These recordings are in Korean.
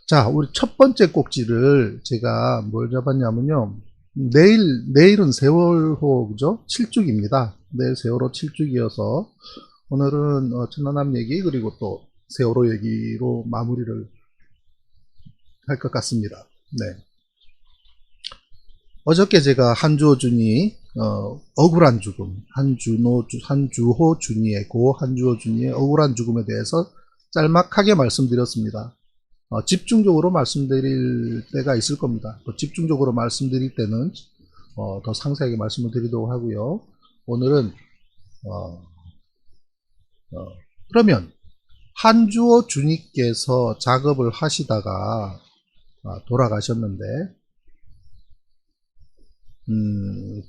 자, 우리 첫 번째 꼭지를 제가 뭘 잡았냐면요. 내일은 세월호, 그죠? 7주기입니다. 내일 세월호 7주기여서 오늘은 천안함 얘기 그리고 또 세월호 얘기로 마무리를 할 것 같습니다. 네. 어저께 제가 한주호 준이 억울한 죽음, 한주호 준이의 고 한주호 준이의 억울한 죽음에 대해서 짤막하게 말씀드렸습니다. 집중적으로 말씀드릴 때가 있을 겁니다. 또 집중적으로 말씀드릴 때는 더 상세하게 말씀을 드리도록 하고요. 오늘은 그러면 한주호 주님께서 작업을 하시다가 돌아가셨는데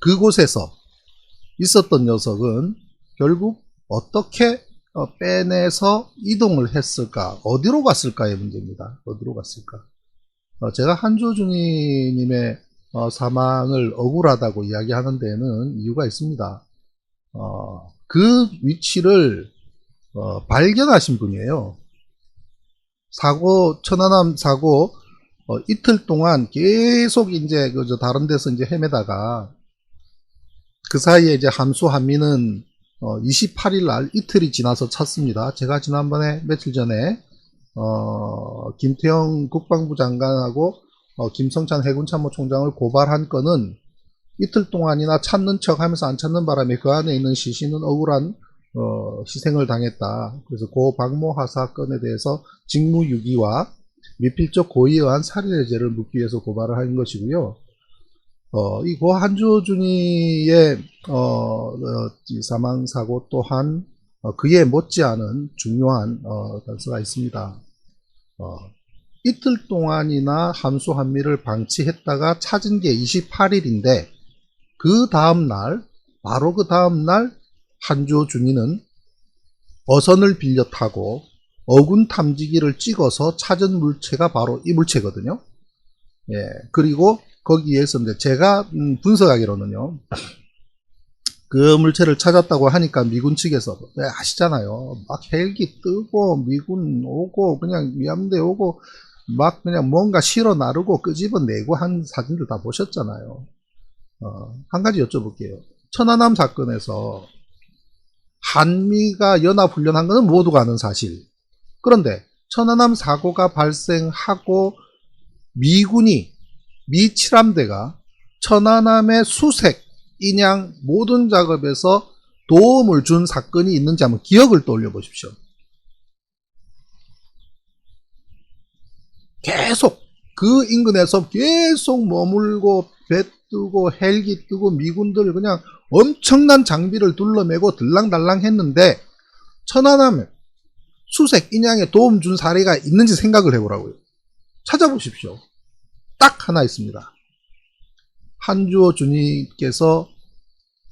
그곳에서 있었던 녀석은 결국 어떻게 빼내서 이동을 했을까? 어디로 갔을까의 문제입니다. 어디로 갔을까? 제가 한주호 주님의 사망을 억울하다고 이야기하는 데에는 이유가 있습니다. 그 위치를 발견하신 분이에요. 천안함 사고 이틀 동안 계속 이제 다른 데서 이제 헤매다가 그 사이에 이제 함수한미는 28일 날 이틀이 지나서 찾습니다. 제가 지난번에 며칠 전에 김태형 국방부 장관하고 김성찬 해군참모총장을 고발한 건은 이틀 동안이나 찾는 척 하면서 안 찾는 바람에 그 안에 있는 시신은 억울한 희생을 당했다. 그래서 고 박모 하사 건에 대해서 직무유기와 미필적 고의에 의한 살인의 죄를 묻기 위해서 고발을 한 것이고요. 이 고 한주호 준이의 사망사고 또한 그에 못지않은 중요한 단서가 있습니다. 이틀 동안이나 함수한미를 방치했다가 찾은 게 28일인데 그 다음날, 바로 그 다음날 한주호 준이는 어선을 빌려 타고 어군 탐지기를 찍어서 찾은 물체가 바로 이 물체거든요. 예, 그리고 거기에서 이제 제가 분석하기로는요, 그 물체를 찾았다고 하니까 미군 측에서 아시잖아요. 막 헬기 뜨고 미군 오고 그냥 위함대 오고 막 그냥 뭔가 실어 나르고 끄집어내고 한 사진들 다 보셨잖아요. 한 가지 여쭤볼게요. 천안함 사건에서 한미가 연합훈련한 것은 모두가 아는 사실. 그런데 천안함 사고가 발생하고 미 7함대가 천안함의 수색, 인양 모든 작업에서 도움을 준 사건이 있는지 한번 기억을 떠올려 보십시오. 계속 그 인근에서 계속 머물고 배 뜨고 헬기 뜨고 미군들 그냥 엄청난 장비를 둘러매고 들랑달랑 했는데 천안함 수색, 인양에 도움 준 사례가 있는지 생각을 해보라고요. 찾아보십시오. 딱 하나 있습니다. 한주호 주님께서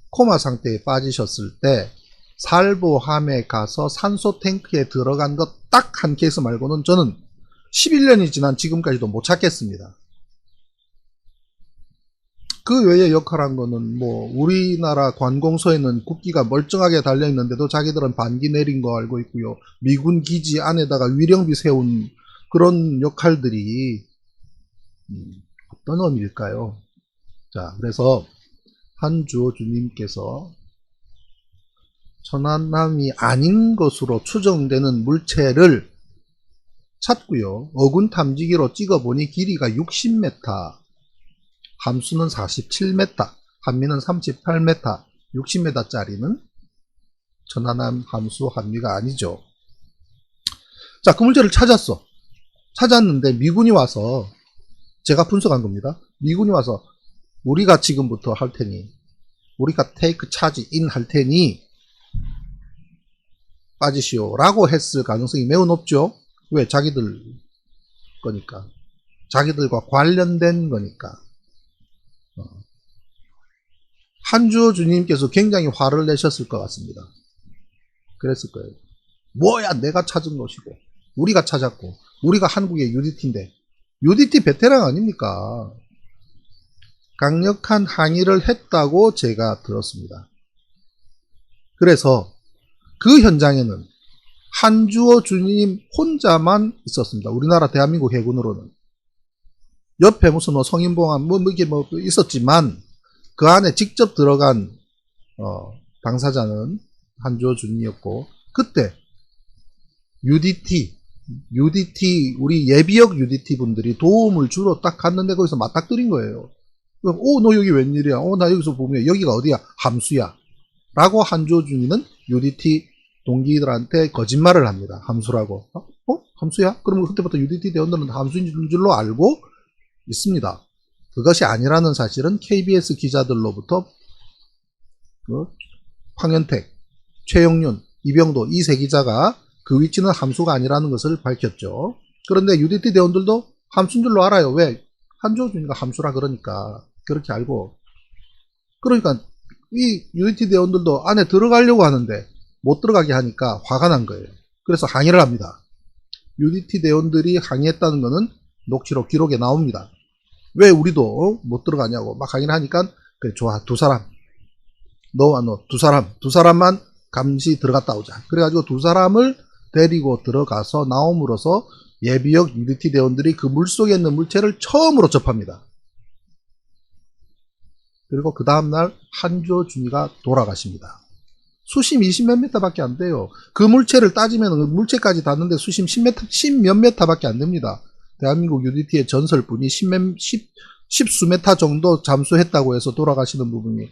코마 상태에 빠지셨을 때 살보함에 가서 산소 탱크에 들어간 것 딱 한 케이스 말고는 저는 11년이 지난 지금까지도 못 찾겠습니다. 그 외에 역할한 거는 뭐 우리나라 관공서에는 국기가 멀쩡하게 달려있는데도 자기들은 반기 내린 거 알고 있고요. 미군 기지 안에다가 위령비 세운 그런 역할들이 어떤 의미일까요? 자, 그래서 한주호 주님께서 천안함이 아닌 것으로 추정되는 물체를 찾고요. 어군 탐지기로 찍어보니 길이가 60m, 함수는 47m, 한미는 38m, 60m짜리는 천안함 함수 한미가 아니죠. 자, 그 물체를 찾았는데 미군이 와서, 제가 분석한 겁니다. 미군이 와서 우리가 지금부터 할 테니, 우리가 테이크 차지 인 할 테니 빠지시오 라고 했을 가능성이 매우 높죠. 왜? 자기들 거니까, 자기들과 관련된 거니까. 한주호 주님께서 굉장히 화를 내셨을 것 같습니다. 그랬을 거예요. 뭐야, 내가 찾은 것이고 우리가 찾았고 우리가 한국의 UDT인데, UDT 베테랑 아닙니까? 강력한 항의를 했다고 제가 들었습니다. 그래서 그 현장에는 한주호 주님 혼자만 있었습니다. 우리나라 대한민국 해군으로는. 옆에 무슨 뭐 성인봉안 이게 있었지만 그 안에 직접 들어간 당사자는 한주호 주님이었고, 그때 UDT 우리 예비역 UDT 분들이 도움을 주러 딱 갔는데 거기서 맞닥뜨린 거예요. 너 여기 웬일이야? 나 여기서 보면 여기가 어디야? 함수야. 라고 한주호 주님은 UDT 동기들한테 거짓말을 합니다. 함수라고. 함수야? 그러면 그때부터 UDT 대원들은 함수인 줄로 알고 있습니다. 그것이 아니라는 사실은 KBS 기자들로부터 황현택, 최영윤, 이병도 이 세 기자가 그 위치는 함수가 아니라는 것을 밝혔죠. 그런데 UDT 대원들도 함수인 줄로 알아요. 왜? 한주호 주니까 함수라 그러니까. 그렇게 알고. 그러니까 이 UDT 대원들도 안에 들어가려고 하는데 못 들어가게 하니까 화가 난 거예요. 그래서 항의를 합니다. UDT 대원들이 항의했다는 것은 녹취록 기록에 나옵니다. 왜 우리도 못 들어가냐고 막 항의를 하니까, 그래 좋아, 두 사람, 너와 너 두 사람만 감시 들어갔다 오자. 그래가지고 두 사람을 데리고 들어가서 나옴으로써 예비역 UDT 대원들이 그 물속에 있는 물체를 처음으로 접합니다. 그리고 그 다음날 한주호 중위가 돌아가십니다. 수심 20몇 미터밖에 안 돼요. 그 물체를 따지면 물체까지 닿는데 수심 10몇 미터밖에 안 됩니다. 대한민국 UDT의 전설분이 10수 미터 정도 잠수했다고 해서 돌아가시는 부분이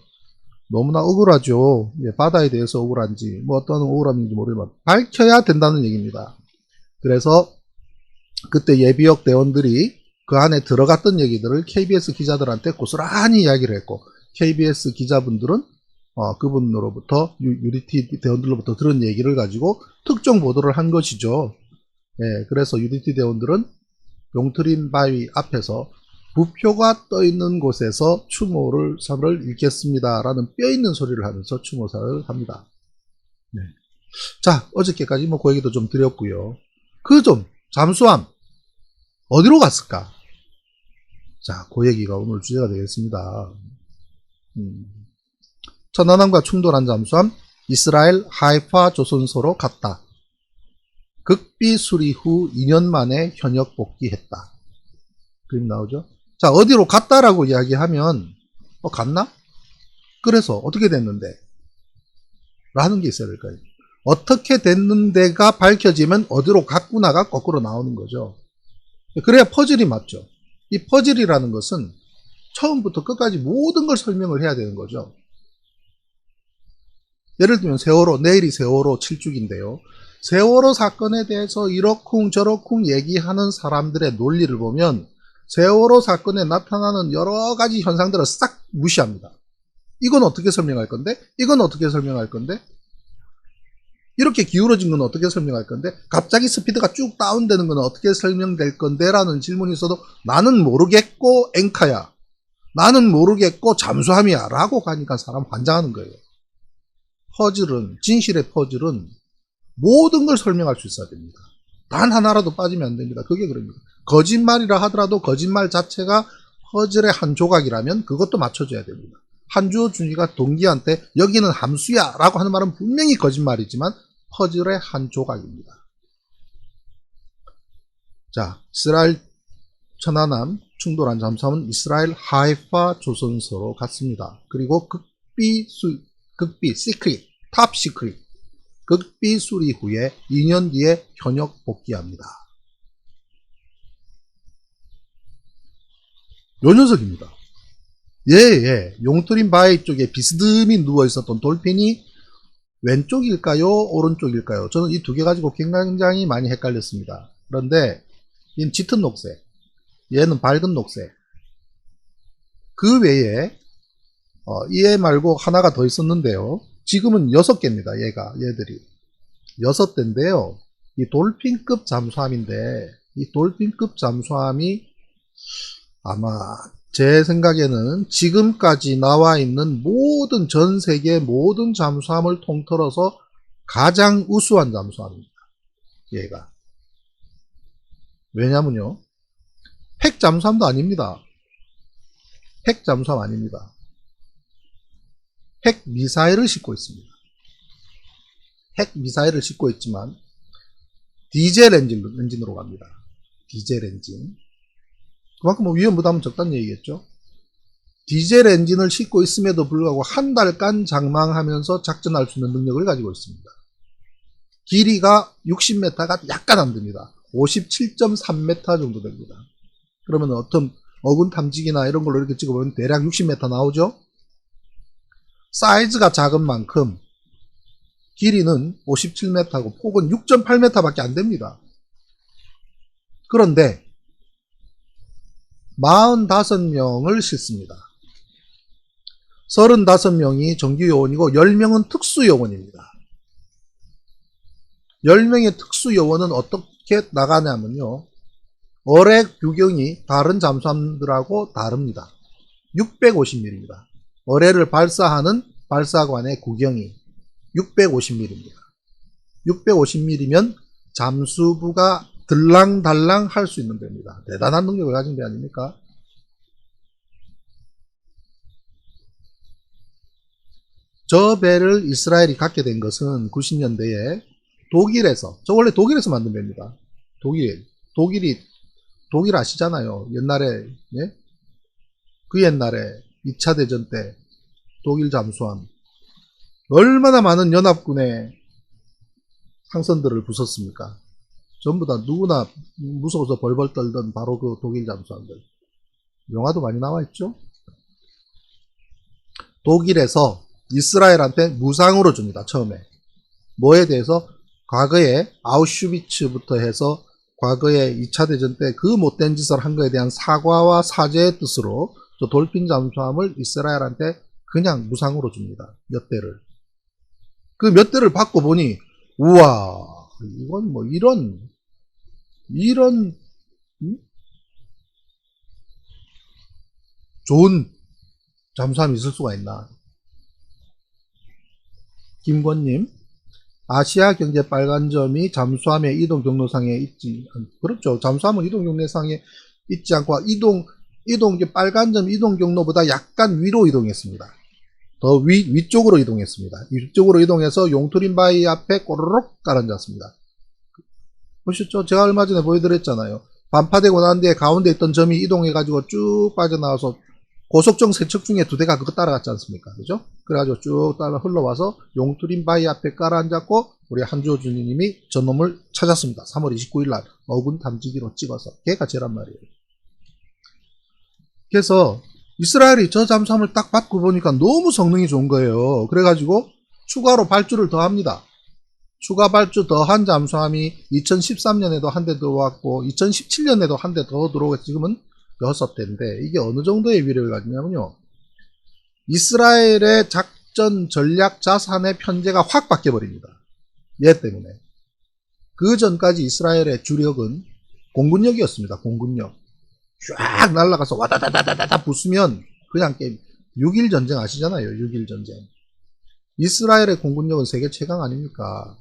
너무나 억울하죠. 바다에 대해서 억울한지 어떤 억울함인지 모르지만 밝혀야 된다는 얘기입니다. 그래서 그때 예비역 대원들이 그 안에 들어갔던 얘기들을 KBS 기자들한테 고스란히 이야기를 했고, KBS 기자분들은 그분으로부터 UDT 대원들로부터 들은 얘기를 가지고 특정 보도를 한 것이죠. 그래서 UDT 대원들은 용트린 바위 앞에서 부표가 떠 있는 곳에서 추모를 읽겠습니다 라는 뼈 있는 소리를 하면서 추모사를 합니다. 자, 어저께까지 그 얘기도 좀 드렸고요. 잠수함 어디로 갔을까? 자, 그 얘기가 오늘 주제가 되겠습니다. 천안함과 충돌한 잠수함 이스라엘 하이파 조선소로 갔다. 극비 수리 후 2년 만에 현역 복귀했다. 그림 나오죠? 자, 어디로 갔다라고 이야기하면 갔나? 그래서 어떻게 됐는데? 라는 게 있어야 될 거예요. 어떻게 됐는데가 밝혀지면 어디로 갔구나가 거꾸로 나오는 거죠. 그래야 퍼즐이 맞죠. 이 퍼즐이라는 것은 처음부터 끝까지 모든 걸 설명을 해야 되는 거죠. 예를 들면 세월호, 내일이 세월호 7주기인데요. 세월호 사건에 대해서 이러쿵 저러쿵 얘기하는 사람들의 논리를 보면 세월호 사건에 나타나는 여러 가지 현상들을 싹 무시합니다. 이건 어떻게 설명할 건데? 이건 어떻게 설명할 건데? 이렇게 기울어진 건 어떻게 설명할 건데? 갑자기 스피드가 쭉 다운되는 건 어떻게 설명될 건데? 라는 질문이 있어도 나는 모르겠고 앵카야, 나는 모르겠고 잠수함이야 라고 가니까 사람 환장하는 거예요. 퍼즐은, 진실의 퍼즐은 모든 걸 설명할 수 있어야 됩니다. 단 하나라도 빠지면 안 됩니다. 그게 그럽니다. 거짓말이라 하더라도 거짓말 자체가 퍼즐의 한 조각이라면 그것도 맞춰줘야 됩니다. 한주호 중위가 동기한테 여기는 함수야 라고 하는 말은 분명히 거짓말이지만 퍼즐의 한 조각입니다. 자, 이스라엘 천안함 충돌한 잠수함은 이스라엘 하이파 조선소로 갔습니다. 그리고 극비 시크릿, 탑 시크릿 극비 수리 후에 2년 뒤에 현역 복귀합니다. 요 녀석입니다. 용트린 바위 쪽에 비스듬히 누워있었던 돌핀이 왼쪽일까요? 오른쪽일까요? 저는 이 두 개 가지고 굉장히 많이 헷갈렸습니다. 그런데 얘는 짙은 녹색, 얘는 밝은 녹색. 그 외에 얘 말고 하나가 더 있었는데요. 지금은 6개입니다. 얘들이 6대인데요. 이 돌핀급 잠수함인데 이 돌핀급 잠수함이 아마 제 생각에는 지금까지 나와 있는 모든 전 세계 모든 잠수함을 통틀어서 가장 우수한 잠수함입니다. 얘가. 왜냐면요. 핵 잠수함도 아닙니다. 핵 잠수함 아닙니다. 핵 미사일을 싣고 있습니다. 핵 미사일을 싣고 있지만 디젤 엔진으로 갑니다. 디젤 엔진. 그만큼 뭐 위험 부담은 적다는 얘기겠죠. 디젤 엔진을 싣고 있음에도 불구하고 한 달간 장망하면서 작전할 수 있는 능력을 가지고 있습니다. 길이가 60m가 약간 안 됩니다. 57.3m 정도 됩니다. 그러면 어떤 어군 탐지기나 이런 걸로 이렇게 찍어보면 대략 60m 나오죠? 사이즈가 작은 만큼 길이는 57m고 폭은 6.8m 밖에 안 됩니다. 그런데 45명을 싣습니다. 35명이 정규요원이고 10명은 특수요원입니다. 10명의 특수요원은 어떻게 나가냐면요. 어뢰 규경이 다른 잠수함들하고 다릅니다. 650mm입니다. 어뢰를 발사하는 발사관의 구경이 650mm입니다. 650mm면 잠수부가 들랑달랑 할 수 있는 배입니다. 대단한 능력을 가진 배 아닙니까? 저 배를 이스라엘이 갖게 된 것은 90년대에 독일에서, 저 원래 독일에서 만든 배입니다. 독일 아시잖아요. 옛날에, 예? 그 옛날에 2차 대전 때 독일 잠수함 얼마나 많은 연합군의 상선들을 부쉈습니까? 전부 다 누구나 무서워서 벌벌 떨던 바로 그 독일 잠수함들. 영화도 많이 나와있죠? 독일에서 이스라엘한테 무상으로 줍니다. 처음에. 뭐에 대해서? 과거에 아우슈비츠부터 해서 과거에 2차 대전 때 그 못된 짓을 한 거에 대한 사과와 사죄의 뜻으로 저 돌핀 잠수함을 이스라엘한테 그냥 무상으로 줍니다. 몇 대를. 그 몇 대를 받고 보니 우와 이건 뭐 이런 좋은 잠수함이 있을 수가 있나. 김권님, 아시아 경제 빨간점이 잠수함의 이동 경로상에 있지, 그렇죠. 잠수함은 이동 경로상에 있지 않고 빨간점 이동 경로보다 약간 위로 이동했습니다. 더 위쪽으로 이동했습니다. 위쪽으로 이동해서 용투린 바위 앞에 꼬르륵 깔아앉았습니다. 보셨죠? 제가 얼마 전에 보여드렸잖아요. 반파되고 난 뒤에 가운데 있던 점이 이동해가지고 쭉 빠져나와서 고속정 세척 중에 2대가 그거 따라갔지 않습니까? 그죠? 그래가지고 쭉 따라 흘러와서 용투린 바위 앞에 깔아앉았고, 우리 한조준님이 저놈을 찾았습니다. 3월 29일 날 어군 탐지기로 찍어서. 걔가 쟤란 말이에요. 그래서 이스라엘이 저 잠수함을 딱 받고 보니까 너무 성능이 좋은 거예요. 그래가지고 추가로 발주를 더 합니다. 추가 발주 더 한 잠수함이 2013년에도 한 대 들어왔고 2017년에도 한 대 더 들어오고 지금은 6대인데 이게 어느 정도의 위력을 가지냐면요. 이스라엘의 작전 전략 자산의 편제가 확 바뀌어버립니다. 얘 때문에. 그 전까지 이스라엘의 주력은 공군력이었습니다. 공군력. 쫙 날아가서 와다다다다다 부수면 그냥 게임. 6.1 전쟁 아시잖아요. 6.1 전쟁. 이스라엘의 공군력은 세계 최강 아닙니까?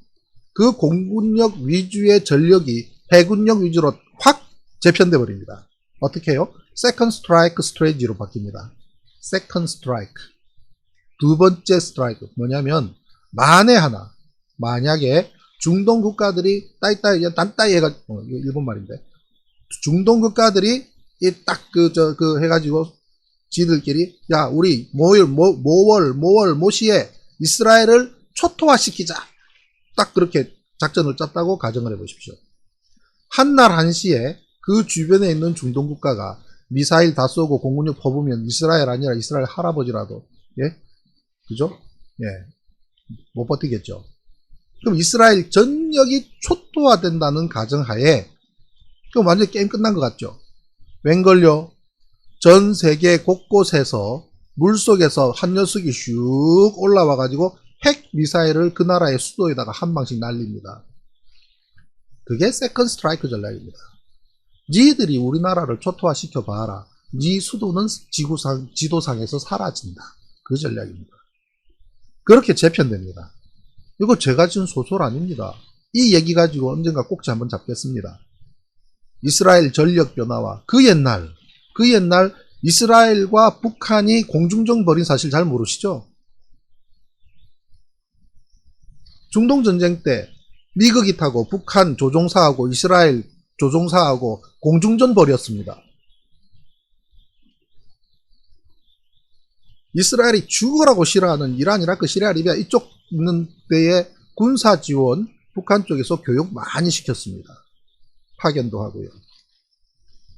그 공군력 위주의 전력이 해군력 위주로 확 재편돼 버립니다. 어떻게 해요? 세컨드 스트라이크 스트레이지로 바뀝니다. 세컨드 스트라이크. 두 번째 스트라이크. 뭐냐면 만에 하나 만약에 중동 국가들이 단따이 해가 일본 말인데 중동 국가들이 딱 해가지고 지들끼리 야 우리 모시에 이스라엘을 초토화시키자. 딱 그렇게 작전을 짰다고 가정을 해보십시오. 한날 한시에 그 주변에 있는 중동 국가가 미사일 다 쏘고 공군력 퍼부면 이스라엘 아니라 이스라엘 할아버지라도 예? 그죠? 예. 못 버티겠죠. 그럼 이스라엘 전역이 초토화된다는 가정하에 그럼 완전히 게임 끝난 것 같죠? 웬걸요? 전 세계 곳곳에서 물속에서 한 녀석이 슉 올라와 가지고 핵 미사일을 그 나라의 수도에다가 한 방씩 날립니다. 그게 세컨드 스트라이크 전략입니다. 니들이 우리나라를 초토화시켜 봐라. 니 수도는 지도상에서 사라진다. 그 전략입니다. 그렇게 재편됩니다. 이거 제가 지은 소설 아닙니다. 이 얘기 가지고 언젠가 꼭지 한번 잡겠습니다. 이스라엘 전력 변화와 그 옛날 이스라엘과 북한이 공중전 벌인 사실 잘 모르시죠? 중동전쟁 때 미국이 타고 북한 조종사하고 이스라엘 조종사하고 공중전 벌였습니다. 이스라엘이 죽으라고 싫어하는 이란, 이라크, 시리아, 리비아 이쪽 있는 데에 군사 지원 북한 쪽에서 교육 많이 시켰습니다. 파견도 하고요.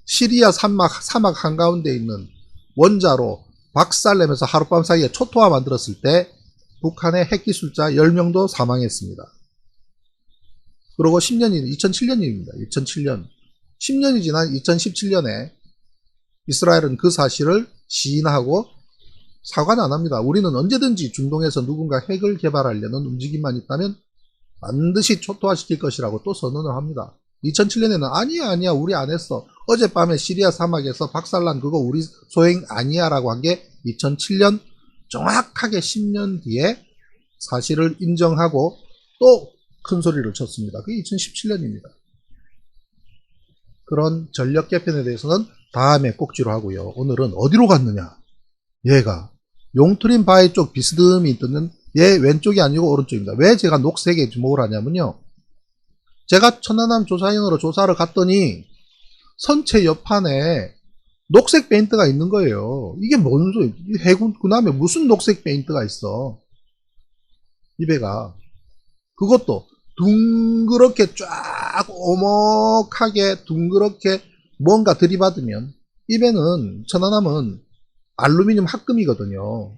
시리아 사막 한가운데 있는 원자로 박살내면서 하룻밤 사이에 초토화 만들었을 때 북한의 핵기술자 10명도 사망했습니다. 그리고 10년이 2007년입니다. 2007년. 10년이 지난 2017년에 이스라엘은 그 사실을 시인하고 사과는 안 합니다. 우리는 언제든지 중동에서 누군가 핵을 개발하려는 움직임만 있다면 반드시 초토화시킬 것이라고 또 선언을 합니다. 2007년에는 아니야 우리 안 했어. 어젯밤에 시리아 사막에서 박살난 그거 우리 소행 아니야 라고 한 게 2007년 정확하게 10년 뒤에 사실을 인정하고 또 큰 소리를 쳤습니다. 그게 2017년입니다. 그런 전력 개편에 대해서는 다음에 꼭지로 하고요. 오늘은 어디로 갔느냐. 얘가 용트림 바위 쪽 비스듬히 뜨는 얘 왼쪽이 아니고 오른쪽입니다. 왜 제가 녹색에 주목을 하냐면요. 제가 천안함 조사인으로 조사를 갔더니 선체 옆판에 녹색 페인트가 있는 거예요. 이게 뭔 소리? 해군 군함에 무슨 녹색 페인트가 있어? 이 배가 그것도 둥그렇게 쫙 오목하게 둥그렇게 뭔가 들이받으면 이 배는 천안함은 알루미늄 합금이거든요.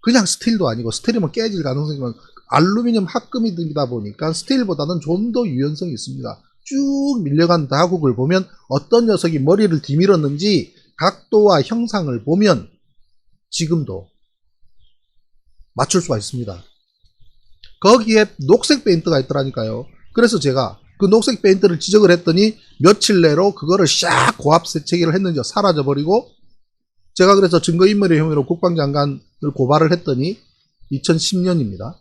그냥 스틸도 아니고 스틸이면 깨질 가능성이면 알루미늄 합금이다 보니까 스틸보다는 좀 더 유연성이 있습니다. 쭉 밀려간 다국을 보면 어떤 녀석이 머리를 뒤밀었는지 각도와 형상을 보면 지금도 맞출 수가 있습니다. 거기에 녹색 페인트가 있더라니까요. 그래서 제가 그 녹색 페인트를 지적을 했더니 며칠 내로 그거를 샥 고압 세척을 했는지 사라져버리고 제가 그래서 증거인멸의 혐의로 국방장관을 고발을 했더니 2010년입니다.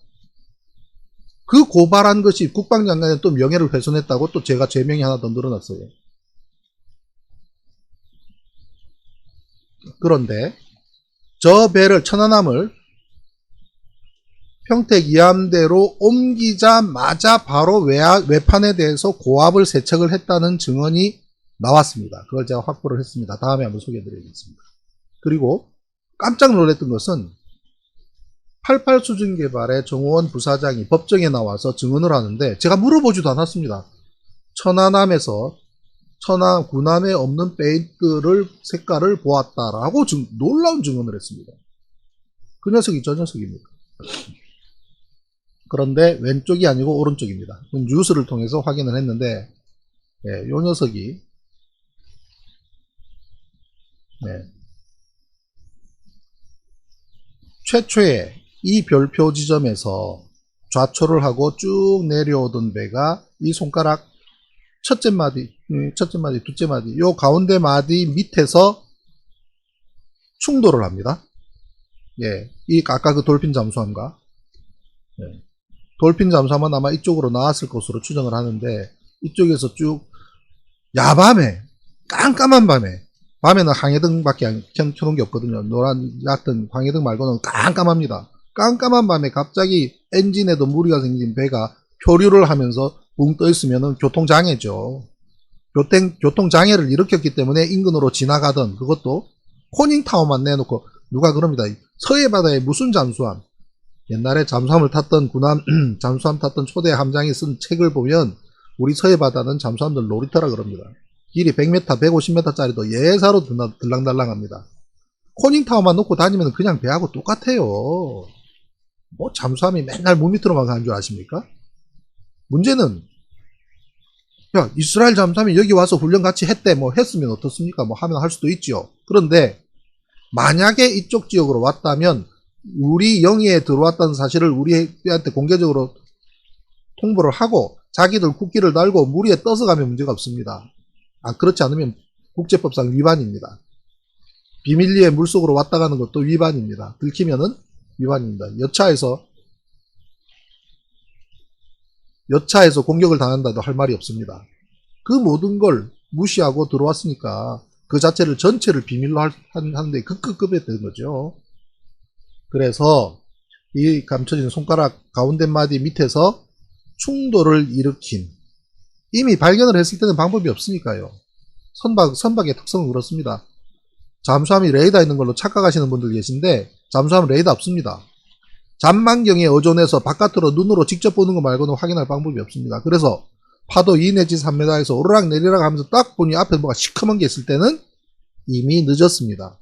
그 고발한 것이 국방장관의 또 명예를 훼손했다고 또 제가 죄명이 하나 더 늘어났어요. 그런데 저 배를 천안함을 평택 이함대로 옮기자마자 바로 외판에 대해서 고압을 세척을 했다는 증언이 나왔습니다. 그걸 제가 확보를 했습니다. 다음에 한번 소개해드리겠습니다. 그리고 깜짝 놀랐던 것은 88 수준개발의 정호원 부사장이 법정에 나와서 증언을 하는데 제가 물어보지도 않았습니다. 천안함에서 천안 군함에 없는 페인트를 색깔을 보았다라고 놀라운 증언을 했습니다. 그 녀석이 저 녀석입니다. 그런데 왼쪽이 아니고 오른쪽입니다. 뉴스를 통해서 확인을 했는데 이 녀석이 최초의 이 별표 지점에서 좌초를 하고 쭉 내려오던 배가 이 손가락 첫째 마디, 둘째 마디, 요 가운데 마디 밑에서 충돌을 합니다. 이 아까 그 돌핀 잠수함과 돌핀 잠수함은 아마 이쪽으로 나왔을 것으로 추정을 하는데 이쪽에서 쭉 야밤에 깜깜한 밤에는 항해등밖에 켜놓은 게 없거든요. 노란 얕은 항해등 말고는 깜깜합니다. 깜깜한 밤에 갑자기 엔진에도 무리가 생긴 배가 표류를 하면서 붕 떠 있으면 교통장애죠. 교통장애를 일으켰기 때문에 인근으로 지나가던 그것도 코닝타워만 내놓고 누가 그럽니다. 서해바다에 무슨 잠수함, 옛날에 잠수함을 탔던 군함, 잠수함 탔던 초대 함장이 쓴 책을 보면 우리 서해바다는 잠수함들 놀이터라 그럽니다. 길이 100m, 150m 짜리도 예사로 들랑달랑합니다. 코닝타워만 놓고 다니면 그냥 배하고 똑같아요. 뭐 잠수함이 맨날 물 밑으로만 가는 줄 아십니까? 문제는 야 이스라엘 잠수함이 여기 와서 훈련 같이 했대 뭐 했으면 어떻습니까? 뭐 하면 할 수도 있죠. 그런데 만약에 이쪽 지역으로 왔다면 우리 영해에 들어왔다는 사실을 우리한테 공개적으로 통보를 하고 자기들 국기를 달고 물 위에 떠서 가면 문제가 없습니다. 그렇지 않으면 국제법상 위반입니다. 비밀리에 물속으로 왔다 가는 것도 위반입니다. 들키면은 위반입니다. 여차에서 공격을 당한다도 할 말이 없습니다. 그 모든 걸 무시하고 들어왔으니까 그 자체를 전체를 비밀로 하는데 급급급에 되는 거죠. 그래서 이 감춰진 손가락 가운데 마디 밑에서 충돌을 일으킨, 이미 발견을 했을 때는 방법이 없으니까요. 선박의 특성은 그렇습니다. 잠수함이 레이더 있는 걸로 착각하시는 분들 계신데 잠수함은 레이더 없습니다. 잔망경에 의존해서 바깥으로 눈으로 직접 보는 거 말고는 확인할 방법이 없습니다. 그래서 파도 2 내지 3m에서 오르락 내리락 하면서 딱 보니 앞에 뭐가 시커먼 게 있을 때는 이미 늦었습니다.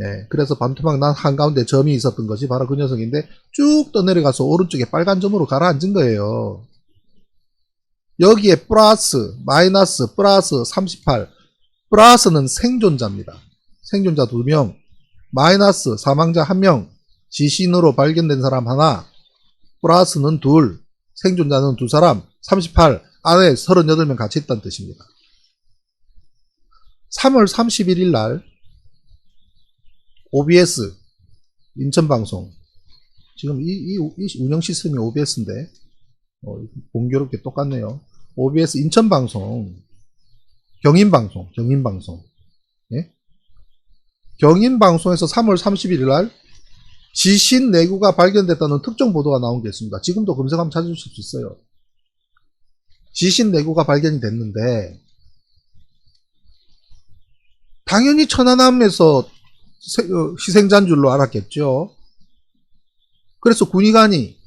예, 그래서 반토막 난 한가운데 점이 있었던 것이 바로 그 녀석인데 쭉 떠내려가서 오른쪽에 빨간 점으로 가라앉은 거예요. 여기에 플러스, 마이너스, 플러스 38, 플러스는 생존자입니다. 생존자 2명, 마이너스 사망자 1명, 지신으로 발견된 사람 하나, 플러스는 2, 생존자는 2사람, 38, 안에 38명 같이 있다는 뜻입니다. 3월 31일 날 OBS 인천방송, 지금 이 운영 시스템이 OBS인데 공교롭게 똑같네요. OBS 인천방송 경인방송 예? 경인방송에서 3월 31일 날 지신 내구가 발견됐다는 특정 보도가 나온 게 있습니다. 지금도 검색하면 찾으실 수 있어요. 지신 내구가 발견이 됐는데 당연히 천안함에서 희생자인 줄로 알았겠죠. 그래서 군의관이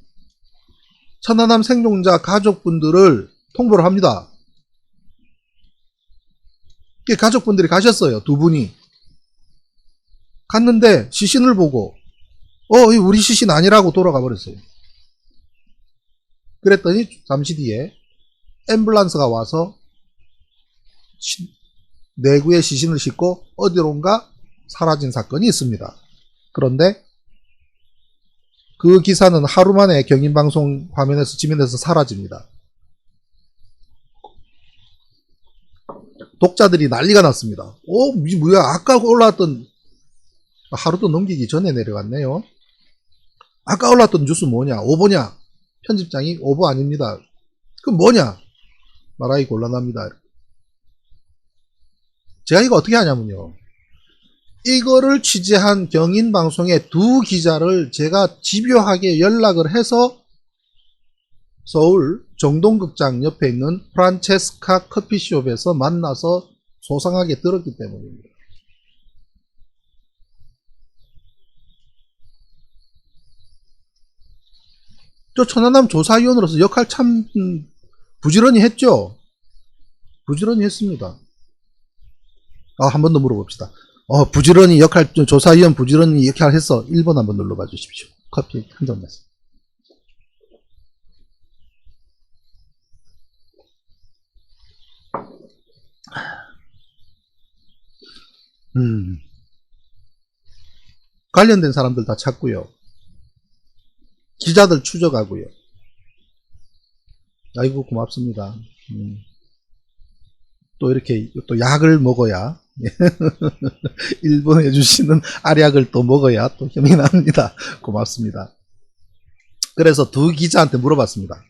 천안함 생존자 가족분들을 통보를 합니다. 가족분들이 가셨어요. 2분이. 갔는데 시신을 보고 우리 시신 아니라고 돌아가 버렸어요. 그랬더니 잠시 뒤에 앰뷸런스가 와서 내구의 시신을 싣고 어디론가 사라진 사건이 있습니다. 그런데 그 기사는 하루 만에 경인방송 화면에서 지면에서 사라집니다. 독자들이 난리가 났습니다. 뭐야, 아까 올라왔던, 하루도 넘기기 전에 내려갔네요. 아까 올라왔던 뉴스 뭐냐, 오보냐? 편집장이 오보 아닙니다. 그럼 뭐냐? 말하기 곤란합니다. 제가 이거 어떻게 하냐면요. 이거를 취재한 경인방송의 2 기자를 제가 집요하게 연락을 해서 서울 정동극장 옆에 있는 프란체스카 커피숍에서 만나서 소상하게 들었기 때문입니다. 저 천안함 조사위원으로서 역할 참 부지런히 했죠. 부지런히 했습니다. 한 번 더 물어봅시다. 부지런히 조사위원 부지런히 역할 했어. 1번 한번 눌러봐 주십시오. 커피 한 잔 마세요. 관련된 사람들 다 찾고요. 기자들 추적하고요. 아이고 고맙습니다. 또 이렇게 또 약을 먹어야 일본 해주시는 알약을 또 먹어야 또 힘이 납니다. 고맙습니다. 그래서 2 기자한테 물어봤습니다.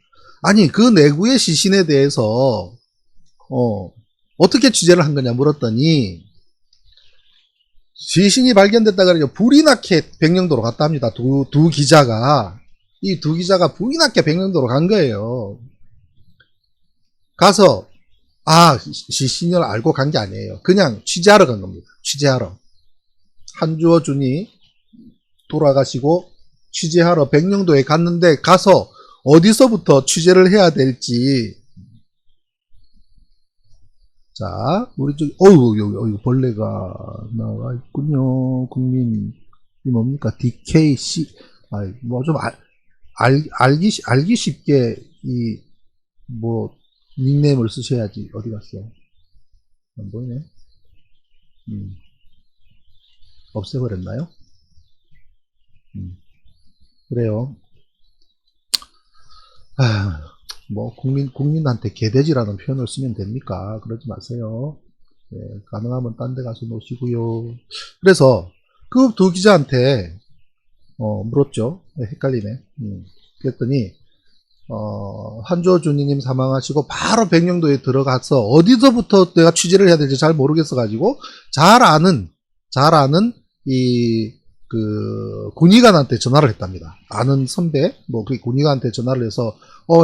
아니 그 내구의 시신에 대해서 어떻게 취재를 한 거냐 물었더니 시신이 발견됐다 그러니까 불이 나게 백령도로 갔다 합니다. 두 기자가 이 2 기자가 불이 나게 백령도로 간 거예요. 가서 시신을 알고 간 게 아니에요. 그냥 취재하러 간 겁니다. 취재하러. 한주호 준이 돌아가시고 취재하러 백령도에 갔는데 가서 어디서부터 취재를 해야 될지. 자, 우리 저기 여기 벌레가 나와 있군요. 국민이 뭡니까? DKC 뭐 좀 알기 쉽게 닉네임을 쓰셔야지. 어디 갔어? 안 보이네. 없애버렸나요? 그래요. 국민한테 개돼지라는 표현을 쓰면 됩니까? 그러지 마세요. 네, 가능하면 딴 데 가서 노시고요. 그래서 그 2 기자한테 물었죠. 헷갈리네. 그랬더니 한주호 준이님 사망하시고 바로 백령도에 들어가서 어디서부터 내가 취재를 해야 될지 잘 모르겠어 가지고 잘 아는 이 그 군의관한테 전화를 했답니다. 아는 선배, 뭐 그 군의관한테 전화를 해서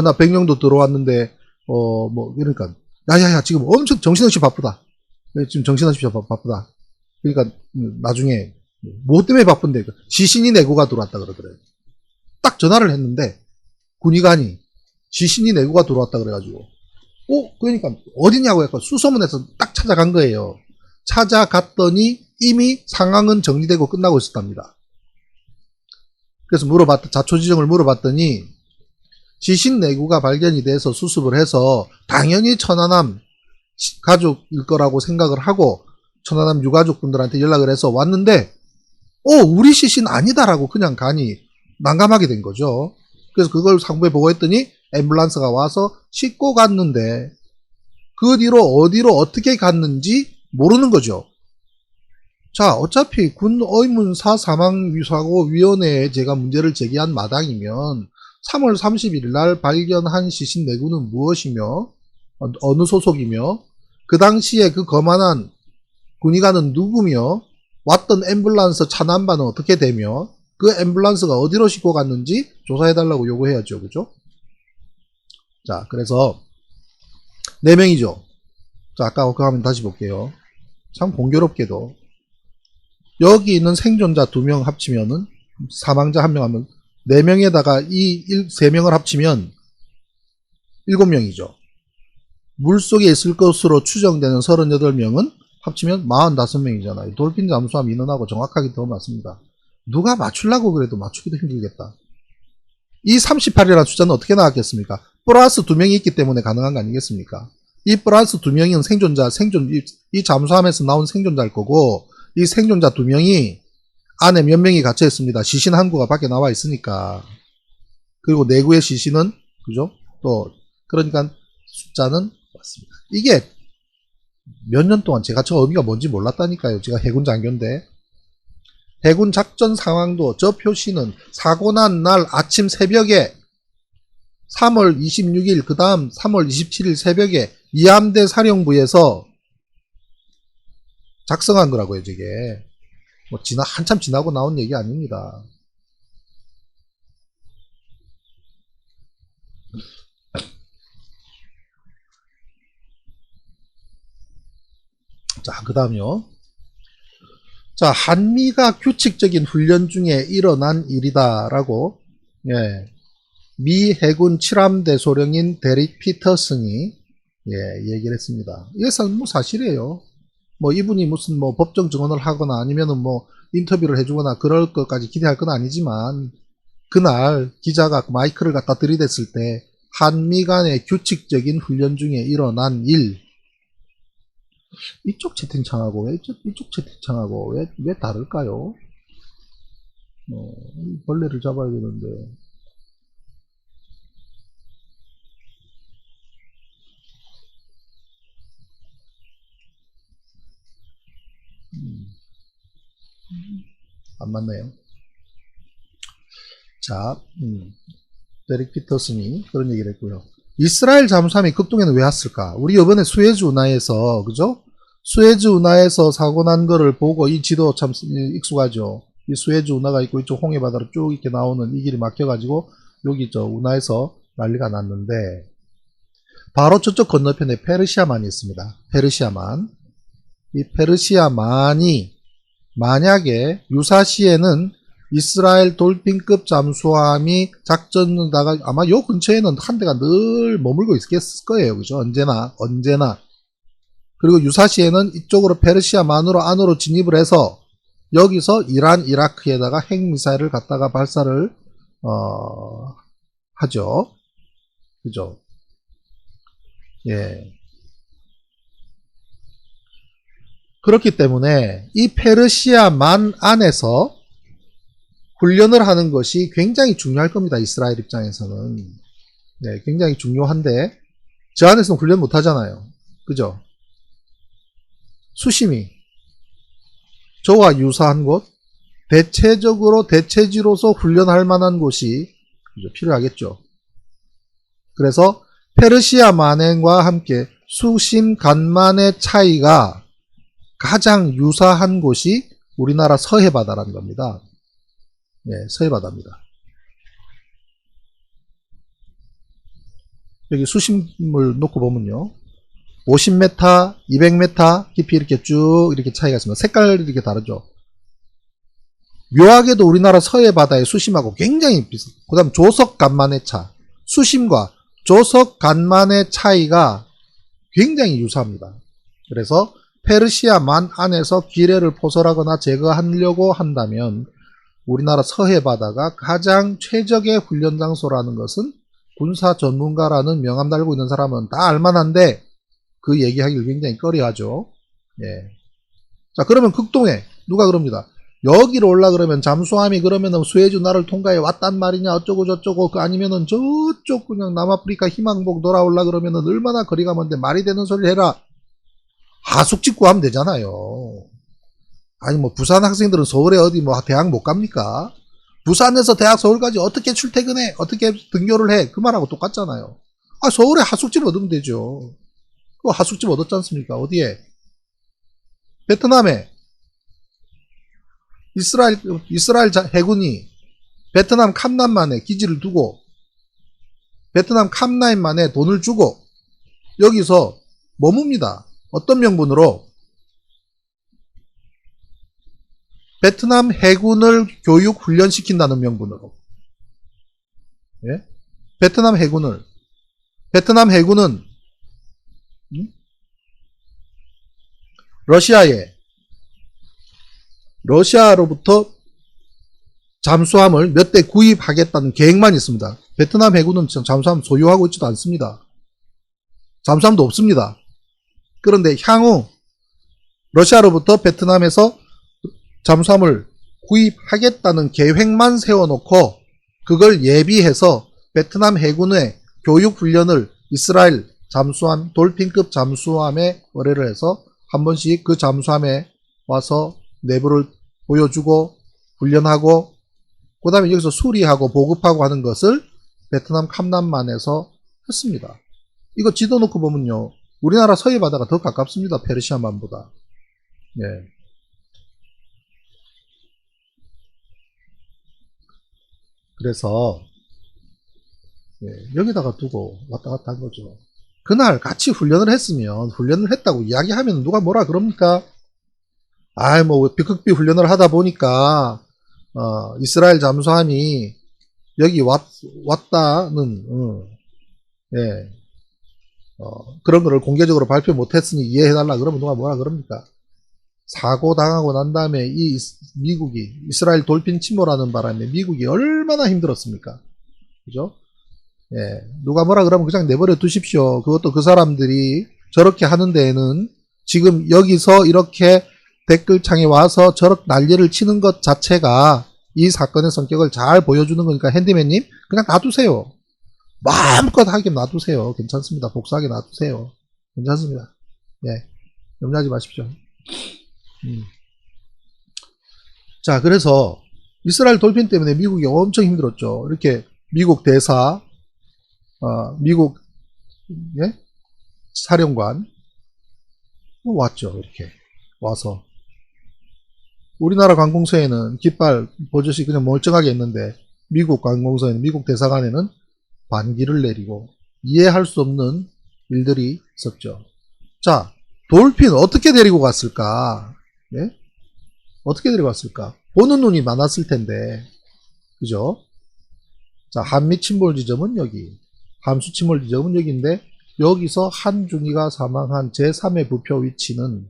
나 백령도 들어왔는데 뭐 이러니까 야야야 지금 엄청 정신없이 바쁘다. 지금 정신없이 바쁘다. 그러니까 나중에 뭐 때문에 바쁜데 지신이 내고가 들어왔다 그러더래요. 딱 전화를 했는데 군의관이 지신이 내고가 들어왔다 그래가지고 그러니까 어디냐고 약간 수소문해서 딱 찾아간 거예요. 찾아갔더니 이미 상황은 정리되고 끝나고 있었답니다. 그래서 자초지종을 물어봤더니 지신 내구가 발견이 돼서 수습을 해서 당연히 천안함 가족일 거라고 생각을 하고 천안함 유가족분들한테 연락을 해서 왔는데 우리 시신 아니다라고 그냥 간이 난감하게 된 거죠. 그래서 그걸 상부에 보고했더니 앰뷸런스가 와서 싣고 갔는데 그 뒤로 어디로 어떻게 갔는지 모르는 거죠. 자, 어차피 군 의문사 사망사고위원회에 제가 문제를 제기한 마당이면 3월 31일 날 발견한 시신 내구는 무엇이며 어느 소속이며 그 당시에 그 거만한 군의관은 누구며 왔던 앰뷸런스 차 남바는 어떻게 되며 그 앰뷸런스가 어디로 싣고 갔는지 조사해달라고 요구해야죠. 그죠? 자, 그래서 4명이죠. 자, 아까 그거 하면 다시 볼게요. 참 공교롭게도 여기 있는 생존자 2명 합치면은 사망자 1명 하면 4명에다가 이 3명을 합치면 7명이죠. 물속에 있을 것으로 추정되는 38명은 합치면 45명이잖아요. 돌핀 잠수함 인원하고 정확하게 더 맞습니다. 누가 맞추려고 그래도 맞추기도 힘들겠다. 이 38이라는 숫자는 어떻게 나왔겠습니까? 플러스 2명이 있기 때문에 가능한 거 아니겠습니까? 이 플러스 2명은 이 잠수함에서 나온 생존자일 거고 이 생존자 2명이 안에 몇 명이 갇혀 있습니다. 시신 한 구가 밖에 나와 있으니까. 그리고 내구의 시신은 그죠? 또 그러니까 숫자는 맞습니다. 이게 몇 년 동안 제가 저 의미가 뭔지 몰랐다니까요. 제가 해군 장교인데 해군 작전 상황도 저 표시는 사고 난 날 아침 새벽에 3월 26일 그 다음 3월 27일 새벽에 이함대 사령부에서 작성한 거라고요. 저게 뭐 한참 지나고 나온 얘기 아닙니다. 자, 그 다음요. 자, 한미가 규칙적인 훈련 중에 일어난 일이다라고 미 해군 7함대 소령인 데릭 피터슨이 얘기를 했습니다. 이게 뭐 사실이에요. 뭐 이분이 무슨 뭐 법정 증언을 하거나 아니면은 뭐 인터뷰를 해주거나 그럴 것까지 기대할 건 아니지만 그날 기자가 마이크를 갖다 들이댔을 때 한미 간의 규칙적인 훈련 중에 일어난 일, 이쪽 채팅창하고 이쪽 채팅창하고 왜 다를까요? 벌레를 잡아야 되는데. 안 맞네요. 자, 데릭 피터슨이 그런 얘기를 했고요. 이스라엘 잠수함이 극동에는 왜 왔을까? 우리 이번에 수에즈 운하에서, 그죠? 수에즈 운하에서 사고 난 거를 보고 이 지도 참 익숙하죠? 이 수에즈 운하가 있고 이쪽 홍해 바다로 쭉 이렇게 나오는 이 길이 막혀가지고 여기 저 운하에서 난리가 났는데 바로 저쪽 건너편에 페르시아만이 있습니다. 페르시아만. 이 페르시아만이 만약에 유사시에는 이스라엘 돌핀급 잠수함이 작전다가 아마 요 근처에는 한 대가 늘 머물고 있을 거예요. 그죠? 언제나. 그리고 유사시에는 이쪽으로 페르시아만으로 안으로 진입을 해서 여기서 이란, 이라크에다가 핵미사일을 갖다가 발사를 하죠. 그죠? 예. 그렇기 때문에 이 페르시아만 안에서 훈련을 하는 것이 굉장히 중요할 겁니다. 이스라엘 입장에서는. 네, 굉장히 중요한데 저 안에서는 훈련 못 하잖아요. 그죠? 수심이 저와 유사한 곳, 대체적으로 대체지로서 훈련할 만한 곳이 필요하겠죠. 그래서 페르시아만행과 함께 수심 간만의 차이가 가장 유사한 곳이 우리나라 서해바다라는 겁니다. 예, 서해바다입니다. 여기 수심을 놓고 보면요. 50m, 200m 깊이 이렇게 쭉 이렇게 차이가 있습니다. 색깔이 이렇게 다르죠. 묘하게도 우리나라 서해바다의 수심하고 굉장히 비슷. 그 다음 조석간만의 차. 수심과 조석간만의 차이가 굉장히 유사합니다. 그래서 페르시아만 안에서 기뢰를 포설하거나 제거하려고 한다면 우리나라 서해바다가 가장 최적의 훈련 장소라는 것은 군사 전문가라는 명함 달고 있는 사람은 다 알만한데 그 얘기하기를 굉장히 꺼려하죠. 예. 자, 그러면 극동에 누가 그럽니다. 여기로 올라 그러면 잠수함이 그러면은 수에즈 나를 통과해 왔단 말이냐 어쩌고 저쩌고 그 아니면은 저쪽 그냥 남아프리카 희망봉 돌아올라 그러면은 얼마나 거리가 먼데 말이 되는 소리를 해라. 하숙 짓고 하면 되잖아요. 아니 뭐 부산 학생들은 서울에 어디 뭐 대학 못 갑니까? 부산에서 대학 서울까지 어떻게 출퇴근해? 어떻게 등교를 해? 그 말하고 똑같잖아요. 아 서울에 하숙집 얻으면 되죠. 그 하숙집 얻었지 않습니까? 어디에? 베트남에 이스라엘 해군이 베트남 캄나인만에 기지를 두고 베트남 캄나인만에 돈을 주고 여기서 머뭅니다. 어떤 명분으로? 베트남 해군을 교육 훈련시킨다는 명분으로. 예? 베트남 해군은 러시아로부터 잠수함을 몇 대 구입하겠다는 계획만 있습니다. 베트남 해군은 잠수함 소유하고 있지도 않습니다. 잠수함도 없습니다. 그런데 향후 러시아로부터 베트남에서 잠수함을 구입하겠다는 계획만 세워놓고 그걸 예비해서 베트남 해군의 교육훈련을 이스라엘 잠수함, 돌핀급 잠수함에 의뢰를 해서 한 번씩 그 잠수함에 와서 내부를 보여주고 훈련하고 그 다음에 여기서 수리하고 보급하고 하는 것을 베트남 캄남만에서 했습니다. 이거 지도 놓고 보면요. 우리나라 서해바다가 더 가깝습니다. 페르시아만보다. 네. 그래서 여기다가 두고 왔다 갔다 한 거죠. 그날 같이 훈련을 했으면 훈련을 했다고 이야기하면 누가 뭐라 그럽니까? 아이 뭐 비극비 훈련을 하다 보니까 이스라엘 잠수함이 여기 왔다는 그런 거를 공개적으로 발표 못했으니 이해해달라 그러면 누가 뭐라 그럽니까? 사고 당하고 난 다음에 이 미국이 이스라엘 돌핀 침몰하는 바람에 미국이 얼마나 힘들었습니까? 그죠? 예, 누가 뭐라 그러면 그냥 내버려 두십시오. 그것도 그 사람들이 저렇게 하는 데에는 지금 여기서 이렇게 댓글창에 와서 저렇게 난리를 치는 것 자체가 이 사건의 성격을 잘 보여주는 거니까 핸디맨님 그냥 놔두세요. 마음껏 하게 놔두세요. 괜찮습니다. 복수하게 놔두세요. 괜찮습니다. 예, 염려하지 마십시오. 자, 그래서 이스라엘 돌핀 때문에 미국이 엄청 힘들었죠. 이렇게 미국 대사, 미국 사령관 왔죠. 이렇게 와서 우리나라 관공서에는 깃발 버젓이 그냥 멀쩡하게 있는데 미국 관공서에는 미국 대사관에는 반기를 내리고 이해할 수 없는 일들이 있었죠. 자, 돌핀 어떻게 데리고 갔을까? 예? 어떻게 데리고 갔을까? 보는 눈이 많았을 텐데, 그죠? 자, 한미 침몰 지점은 여기, 함수 침몰 지점은 여기인데, 여기서 한중이가 사망한 제3의 부표 위치는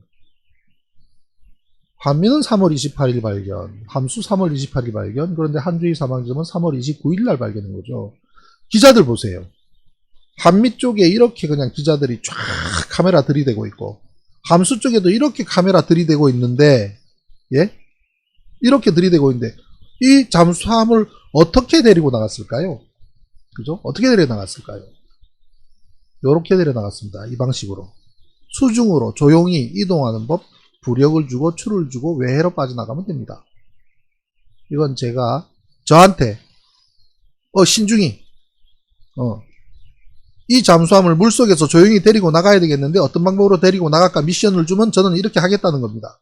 한미는 3월 28일 발견, 함수 3월 28일 발견, 그런데 한중이 사망 지점은 3월 29일 날 발견한 거죠. 기자들 보세요. 한미 쪽에 이렇게 그냥 기자들이 쫙 카메라 들이대고 있고, 함수 쪽에도 이렇게 카메라 들이대고 있는데, 예? 이렇게 들이대고 있는데, 이 잠수함을 어떻게 데리고 나갔을까요? 그죠? 어떻게 데리고 나갔을까요? 요렇게 데려 나갔습니다. 이 방식으로. 수중으로 조용히 이동하는 법, 부력을 주고 추를 주고 외해로 빠져나가면 됩니다. 이건 제가 저한테, 신중히, 이 잠수함을 물속에서 조용히 데리고 나가야 되겠는데 어떤 방법으로 데리고 나갈까 미션을 주면 저는 이렇게 하겠다는 겁니다.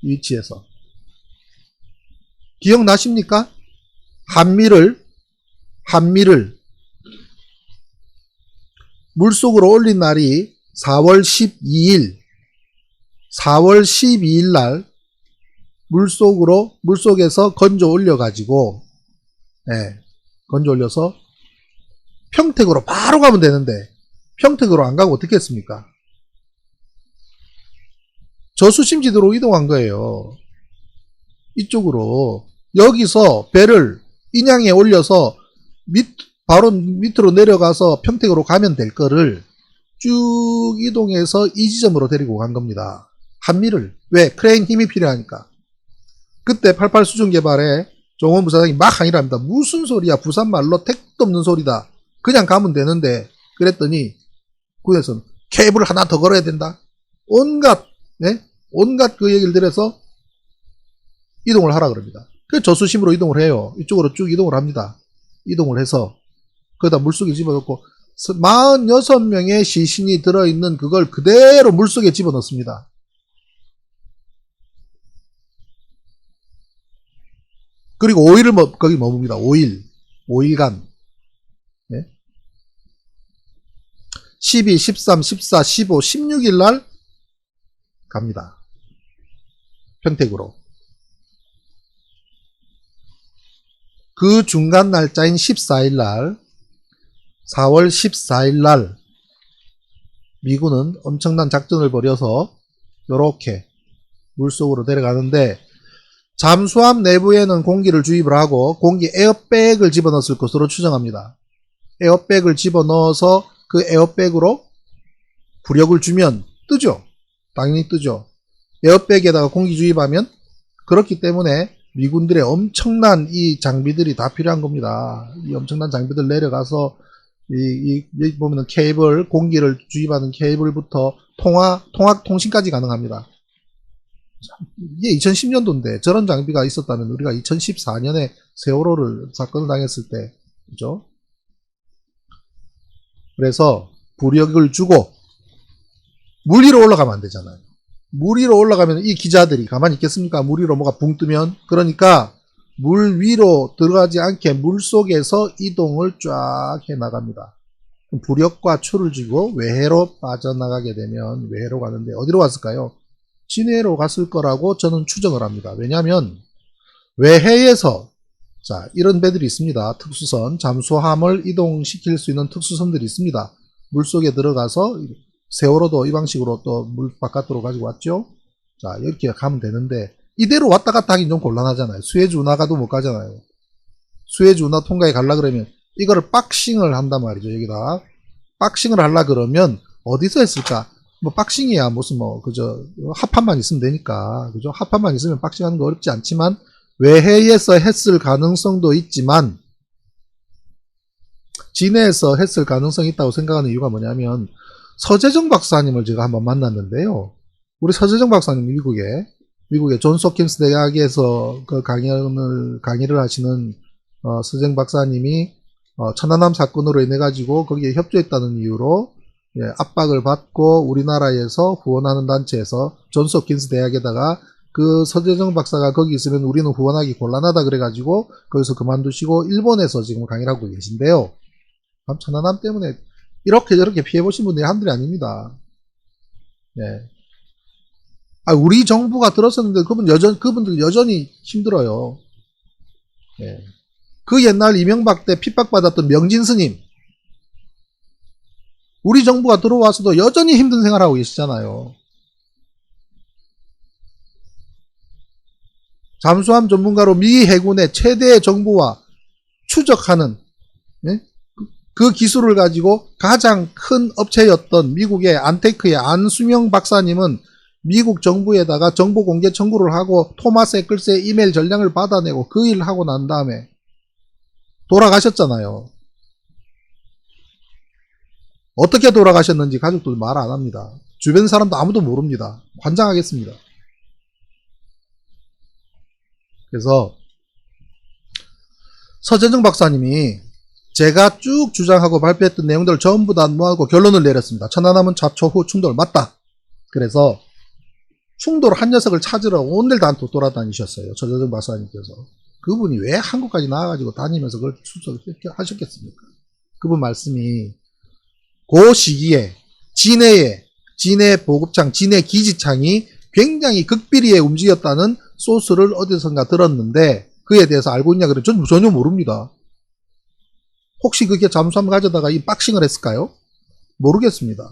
이 위치에서. 기억나십니까? 한미를 물속으로 올린 날이 4월 12일 날 물속에서 건져 올려가지고, 예, 건져 올려서 평택으로 바로 가면 되는데, 평택으로 안 가고 어떻게 했습니까? 저수심지대로 이동한 거예요. 이쪽으로. 여기서 배를 인양에 올려서 바로 밑으로 내려가서 평택으로 가면 될 거를 쭉 이동해서 이 지점으로 데리고 간 겁니다. 한미를. 왜? 크레인 힘이 필요하니까. 그때 88 수중 개발에 정원 부사장이 막 항의를 합니다. 무슨 소리야? 부산말로 택도 없는 소리다. 그냥 가면 되는데. 그랬더니 군에서는 케이블을 하나 더 걸어야 된다. 온갖 그 얘기를 들어서 이동을 하라 그럽니다. 그 저수심으로 이동을 해요. 이쪽으로 쭉 이동을 합니다. 이동을 해서 거기다 물속에 집어넣고 46명의 시신이 들어있는 그걸 그대로 물속에 집어넣습니다. 그리고 5일을 거기 머뭅니다. 5일간. 네? 12, 13, 14, 15, 16일 날 갑니다. 평택으로. 그 중간 날짜인 14일 날, 4월 14일 날 미군은 엄청난 작전을 벌여서 요렇게 물속으로 내려가는데, 잠수함 내부에는 공기를 주입을 하고 공기 에어백을 집어넣었을 것으로 추정합니다. 에어백을 집어넣어서 그 에어백으로 부력을 주면 뜨죠. 당연히 뜨죠. 에어백에다가 공기 주입하면, 그렇기 때문에 미군들의 엄청난 이 장비들이 다 필요한 겁니다. 이 엄청난 장비들 내려가서 여기 보면은 케이블, 공기를 주입하는 케이블부터 통신까지 가능합니다. 이게 2010년도인데 저런 장비가 있었다면 우리가 2014년에 세월호를 사건을 당했을 때, 그죠? 그래서 부력을 주고 물 위로 올라가면 안 되잖아요. 물 위로 올라가면 이 기자들이 가만히 있겠습니까? 물 위로 뭐가 붕 뜨면. 그러니까 물 위로 들어가지 않게 물 속에서 이동을 쫙 해 나갑니다. 부력과 추를 쥐고 외해로 빠져나가게 되면, 외해로 가는데 어디로 갔을까요? 진해로 갔을 거라고 저는 추정을 합니다. 왜냐하면 외해에서, 자, 이런 배들이 있습니다. 특수선, 잠수함을 이동시킬 수 있는 특수선들이 있습니다. 물속에 들어가서 세월호도 이 방식으로 또 물 바깥으로 가지고 왔죠. 자, 이렇게 가면 되는데 이대로 왔다 갔다 하긴 좀 곤란하잖아요. 수에즈 운하가도 못 가잖아요. 수에즈 운하 통과에 가려 그러면 이거를 박싱을 한단 말이죠. 여기다 박싱을 하려 그러면 어디서 했을까? 뭐 박싱이야 무슨 뭐 그저 합판만 있으면 되니까, 그죠? 합판만 있으면 박싱하는 거 어렵지 않지만 외해에서 했을 가능성도 있지만 진해에서 했을 가능성이 있다고 생각하는 이유가 뭐냐면, 서재정 박사님을 제가 한번 만났는데요. 우리 서재정 박사님 미국의 존스 홉킨스 대학에서 그 강의를 하시는 서재정 박사님이 천안함 사건으로 인해 가지고 거기에 협조했다는 이유로 압박을 받고 우리나라에서 후원하는 단체에서 존스 홉킨스 대학에다가 그 서재정 박사가 거기 있으면 우리는 후원하기 곤란하다 그래가지고 거기서 그만두시고 일본에서 지금 강의를 하고 계신데요. 천안함 때문에 이렇게 저렇게 피해보신 분들이 한둘이 아닙니다. 네. 우리 정부가 들었었는데 그분들 여전히 힘들어요. 네. 그 옛날 이명박 때 핍박받았던 명진 스님, 우리 정부가 들어와서도 여전히 힘든 생활하고 계시잖아요. 잠수함 전문가로 미 해군의 최대 정보와 추적하는, 네? 그 기술을 가지고 가장 큰 업체였던 미국의 안테크의 안수명 박사님은 미국 정부에다가 정보 공개 청구를 하고 토마스 에클스의 이메일 전량을 받아내고 그 일을 하고 난 다음에 돌아가셨잖아요. 어떻게 돌아가셨는지 가족들 말 안 합니다. 주변 사람도 아무도 모릅니다. 환장하겠습니다. 그래서 서재정 박사님이 제가 쭉 주장하고 발표했던 내용들을 전부 다 모아놓고 결론을 내렸습니다. 천안함은 좌초후 충돌 맞다. 그래서 충돌 한 녀석을 찾으러 온데를 다 돌아다니셨어요. 서재정 박사님께서. 그분이 왜 한국까지 나와가지고 다니면서 그걸 출석하셨겠습니까? 그분 말씀이 그 시기에 진해 보급창, 진해 기지창이 굉장히 극비리에 움직였다는 소스를 어디선가 들었는데 그에 대해서 알고 있냐 그래 전 전혀 모릅니다. 혹시 그게 잠수함 가져다가 이 박싱을 했을까요? 모르겠습니다.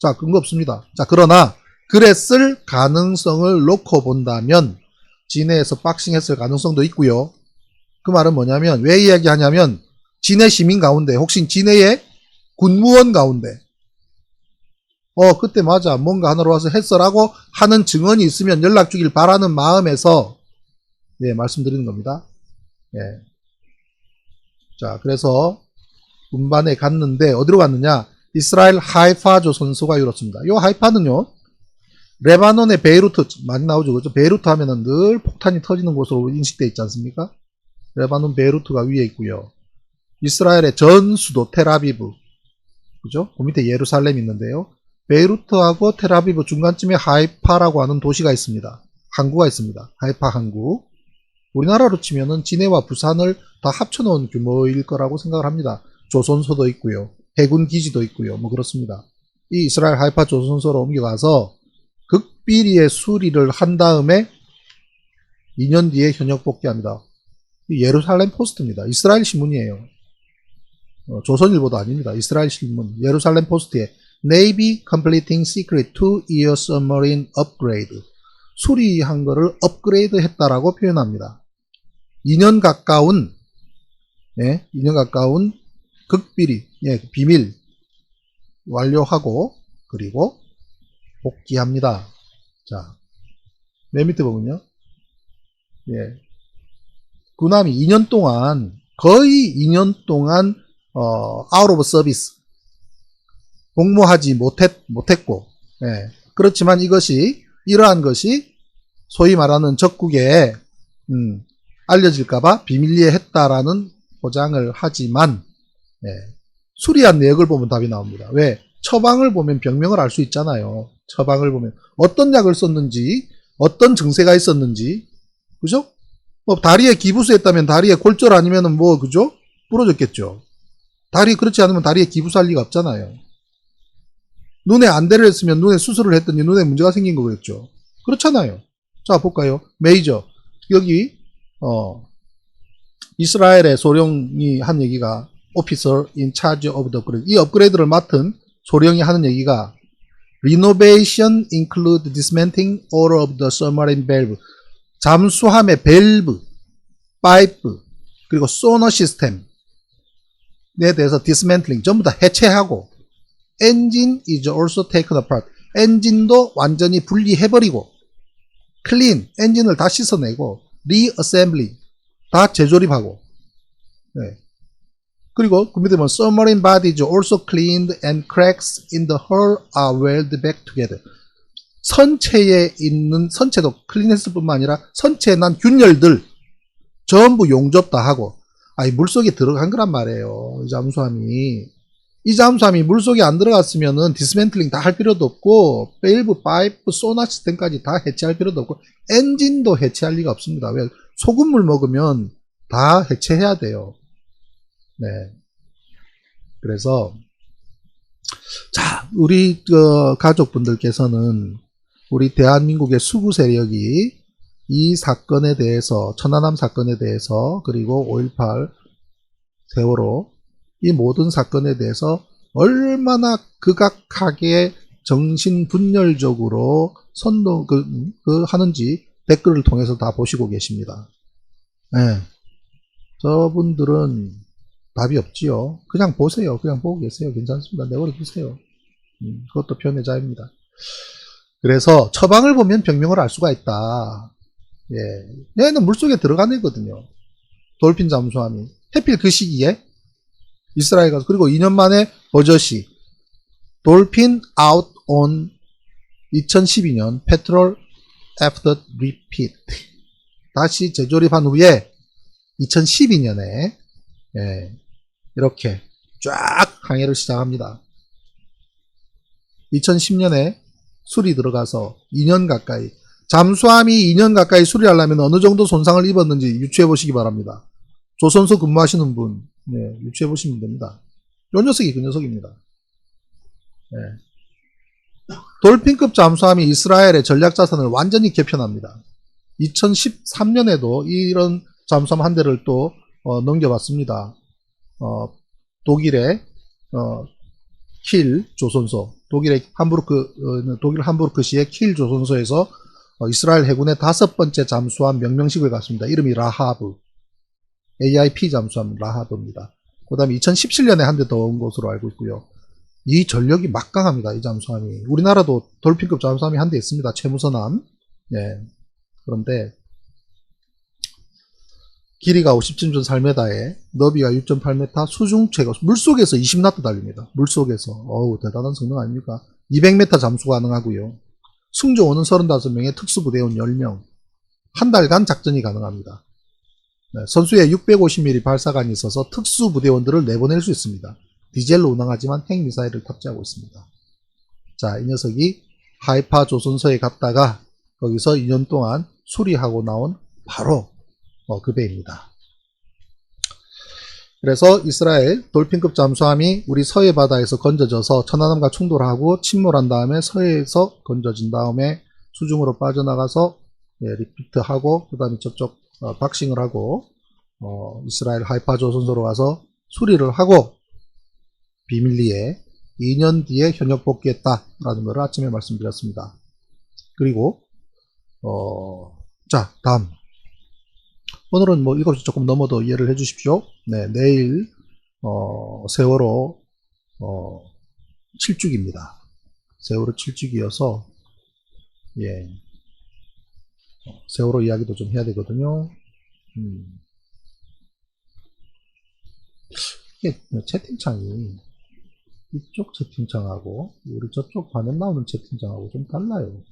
자, 근거 없습니다. 자, 그러나 그랬을 가능성을 놓고 본다면 진해에서 박싱했을 가능성도 있고요. 그 말은 뭐냐면 왜 이야기하냐면 진해 시민 가운데 혹시 진해의 군무원 가운데 그때 맞아 뭔가 하나로 와서 했어라고 하는 증언이 있으면 연락 주길 바라는 마음에서 예, 말씀드리는 겁니다. 예. 자, 그래서 운반에 갔는데 어디로 갔느냐? 이스라엘 하이파조 선수가 이렇습니다. 이 하이파는요, 레바논의 베이루트 많이 나오죠, 그렇죠? 베이루트 하면은 늘 폭탄이 터지는 곳으로 인식되어 있지 않습니까? 레바논 베이루트가 위에 있고요. 이스라엘의 전 수도 텔아비브, 그죠? 그 밑에 예루살렘이 있는데요. 베이루트하고 텔아비브 중간쯤에 하이파라고 하는 도시가 있습니다. 항구가 있습니다. 하이파 항구. 우리나라로 치면은 진해와 부산을 다 합쳐놓은 규모일 거라고 생각을 합니다. 조선소도 있고요. 해군 기지도 있고요. 뭐 그렇습니다. 이 이스라엘 하이파 조선소로 옮겨가서 극비리의 수리를 한 다음에 2년 뒤에 현역 복귀합니다. 예루살렘 포스트입니다. 이스라엘 신문이에요. 조선일보도 아닙니다. 이스라엘 신문. 예루살렘 포스트에 Navy completing secret 2-year submarine upgrade. 수리한 거를 업그레이드 했다라고 표현합니다. 2년 가까운, 예, 2년 가까운 극비리, 예, 비밀 완료하고, 그리고 복귀합니다. 자, 맨 밑에 보면요. 예. 군함이 2년 동안, 거의 2년 동안, out of service. 복무하지 못했고, 예. 그렇지만 이러한 것이 소위 말하는 적국에 알려질까봐 비밀리에 했다라는 보장을 하지만 수리한 내역을 보면 답이 나옵니다. 왜? 처방을 보면 병명을 알 수 있잖아요. 처방을 보면 어떤 약을 썼는지 어떤 증세가 있었는지 그죠? 뭐 다리에 기부스했다면 다리에 골절 아니면은 뭐 그죠? 부러졌겠죠. 다리 그렇지 않으면 다리에 기부스할 리가 없잖아요. 눈에 안대를 했으면 눈에 수술을 했더니 눈에 문제가 생긴 거겠죠. 그렇잖아요. 자, 볼까요? 메이저. 여기, 이스라엘의 소령이 한 얘기가, Officer in charge of the upgrade. 이 업그레이드를 맡은 소령이 하는 얘기가, Renovation include dismantling all of the submarine valve. 잠수함의 밸브, 파이프, 그리고 소너 시스템에 대해서 dismantling, 전부 다 해체하고, engine is also taken apart. 엔진도 완전히 분리해버리고, clean, 엔진을 다 씻어내고, reassembly, 다 재조립하고, 네. 그리고 그 밑에 보면 submarine bodies also cleaned and cracks in the hull are welded back together. 선체에 있는, 선체도 클린했을 뿐만 아니라 선체에 난 균열들 전부 용접 다 하고, 물속에 들어간 거란 말이에요. 이 잠수함이 물속에 안 들어갔으면은 디스맨틀링 다 할 필요도 없고 밸브, 파이프, 소나 시스템까지 다 해체할 필요도 없고 엔진도 해체할 리가 없습니다. 왜? 소금물 먹으면 다 해체해야 돼요. 네. 그래서 자, 우리 가족분들께서는 우리 대한민국의 수구 세력이 이 사건에 대해서 천안함 사건에 대해서 그리고 5.18 세월호 이 모든 사건에 대해서 얼마나 극악하게 정신분열적으로 하는지 댓글을 통해서 다 보시고 계십니다. 네. 저분들은 답이 없지요. 그냥 보세요. 그냥 보고 계세요. 괜찮습니다. 내버려 두세요. 그것도 표현의 자유입니다. 그래서 처방을 보면 병명을 알 수가 있다. 예. 얘는 물속에 들어간 애거든요. 돌핀 잠수함이. 해필 그 시기에 이스라엘 가서 그리고 2년 만에 버젓이 돌핀 아웃 온 2012년 페트롤 애프터 리피트 다시 재조립한 후에 2012년에 이렇게 쫙 항해를 시작합니다. 2010년에 술이 들어가서 2년 가까이 잠수함이 2년 가까이 수리하려면 어느 정도 손상을 입었는지 유추해 보시기 바랍니다. 조선소 근무하시는 분, 네, 유추해 보시면 됩니다. 요 녀석이 그 녀석입니다. 네. 돌핀급 잠수함이 이스라엘의 전략 자산을 완전히 개편합니다. 2013년에도 이런 잠수함 한 대를 또 넘겨봤습니다. 독일의 킬 조선소, 독일 함부르크시의 킬 조선소에서 이스라엘 해군의 5번째 잠수함 명명식을 갔습니다. 이름이 라하브, AIP 잠수함 라하브입니다. 그 다음에 2017년에 한 대 더 온 것으로 알고 있고요. 이 전력이 막강합니다. 이 잠수함이. 우리나라도 돌핀급 잠수함이 한 대 있습니다. 최무선함. 예. 그런데 길이가 57.4m에 너비가 6.8m, 수중 최고, 물속에서 20나트 달립니다. 물속에서. 어우, 대단한 성능 아닙니까? 200m 잠수 가능하고요. 승조원은 35명에 특수부대원 10명. 한 달간 작전이 가능합니다. 네, 선수에 650mm 발사관이 있어서 특수부대원들을 내보낼 수 있습니다. 디젤로 운항하지만 핵미사일을 탑재하고 있습니다. 자, 이 녀석이 하이파 조선소에 갔다가 거기서 2년 동안 수리하고 나온 바로 그 배입니다. 그래서 이스라엘 돌핀급 잠수함이 우리 서해 바다에서 건져져서 천안함과 충돌하고 침몰한 다음에 서해에서 건져진 다음에 수중으로 빠져나가서 리피트하고 그 다음에 저쪽 박싱을 하고 이스라엘 하이파 조선소로 가서 수리를 하고 비밀리에 2년 뒤에 현역 복귀했다라는 것을 아침에 말씀드렸습니다. 그리고 자, 다음. 오늘은 뭐 7시 조금 넘어도 이해를 해 주십시오. 네, 내일 세월호 7주기입니다. 세월호 7주기여서 예, 세월호 이야기도 좀 해야 되거든요. 이게 채팅창이 이쪽 채팅창하고 우리 저쪽 화면 나오는 채팅창하고 좀 달라요.